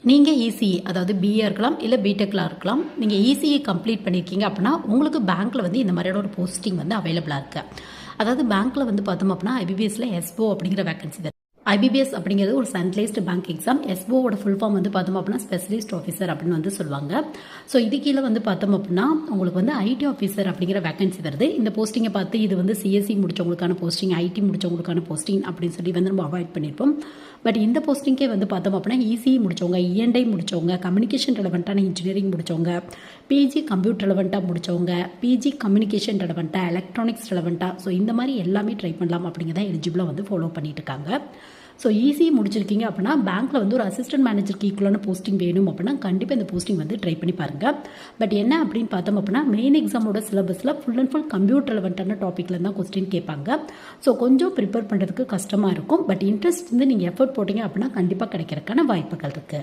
நீங்கள் இசிஇ அதாவது பிஏ இருக்கலாம் இல்லை பிடெக்கில் இருக்கலாம். நீங்கள் இசிஇ கம்ப்ளீட் பண்ணியிருக்கீங்க அப்படின்னா உங்களுக்கு பேங்க்கில் வந்து இந்த மாதிரியான ஒரு போஸ்டிங் வந்து அவைலபிளாக இருக்குது. அதாவது பேங்க்கில் வந்து பார்த்தோம் அப்படின்னா ஐபிபிஎஸ்ல எஸ்ஓ அப்படிங்கிற வேகன்சி தான். ஐபிபிஎஸ் அப்படிங்கிறது ஒரு சென்ட்ரலைஸ்டு பேங்க் எக்ஸாம். எஸ்ஓவோட ஃபுல் ஃபார்ம் வந்து பார்த்தோம் அப்படின்னா ஸ்பெஷலிஸ்ட் ஆஃபீஸர் அப்படின்னு வந்து சொல்லுவாங்க. ஸோ இது கீழே வந்து பார்த்தோம் அப்படின்னா உங்களுக்கு வந்து ஐடி ஆஃபீஸர் அப்படிங்கிற வேகன்சி வருது. இந்த போஸ்டிங்கை பார்த்து இது வந்து சிஎஸ்சி முடிச்சவங்களுக்கான போஸ்டிங், ஐடி முடிச்சவங்களுக்கான போஸ்டிங் அப்படின்னு சொல்லி வந்து நம்ம அவாய்ட் பண்ணியிருப்போம். பட் இந்த போஸ்டிங்கே வந்து பார்த்தோம் அப்படின்னா இசிஇ முடிச்சவங்க, இஎன்ஐ முடிச்சவங்க, கம்யூனிகேஷன் ரெலவெண்ட்டான இன்ஜினியரிங் முடிச்சவங்க, பிஜி கம்ப்யூட்டர் ரெலவெண்ட்டாக முடிச்சவங்க, பிஜி கம்யூனிகேஷன் ரெலவெண்ட்டாக, எலக்ட்ரானிக்ஸ் ரெலவெண்ட்டாக, ஸோ இந்த மாதிரி எல்லாமே ட்ரை பண்ணலாம் அப்படிங்கிறத எலிஜிபிளாக வந்து ஃபாலோ பண்ணிட்டு இருக்காங்க. ஸோ இசிஇ முடிச்சிருக்கீங்க அப்படின்னா பேங்க்கில் வந்து ஒரு அசிஸ்டன்ட் மேனேஜருக்கு ஈக்குவலான போஸ்டிங் வேணும் அப்படின்னா கண்டிப்பாக இந்த போஸ்டிங் வந்து ட்ரை பண்ணி பாருங்கள். பட் என்ன அப்படின்னு பார்த்தோம் அப்படின்னா மெயின் எக்ஸாமோட சிலபஸில் ஃபுல் அண்ட் ஃபுல் கம்ப்யூட்டர் ரெலவெண்ட்டான டாப்பிக்கில் தான் கொஸ்டின் கேட்பாங்க. ஸோ கொஞ்சம் ப்ரிப்பேர் பண்ணுறதுக்கு கஷ்டமாக இருக்கும். பட் இன்ட்ரெஸ்ட் வந்து நீங்கள் எஃபர்ட் போட்டிங்க அப்படின்னா கண்டிப்பாக கிடைக்கிறதுக்கான வாய்ப்புகள் இருக்குது.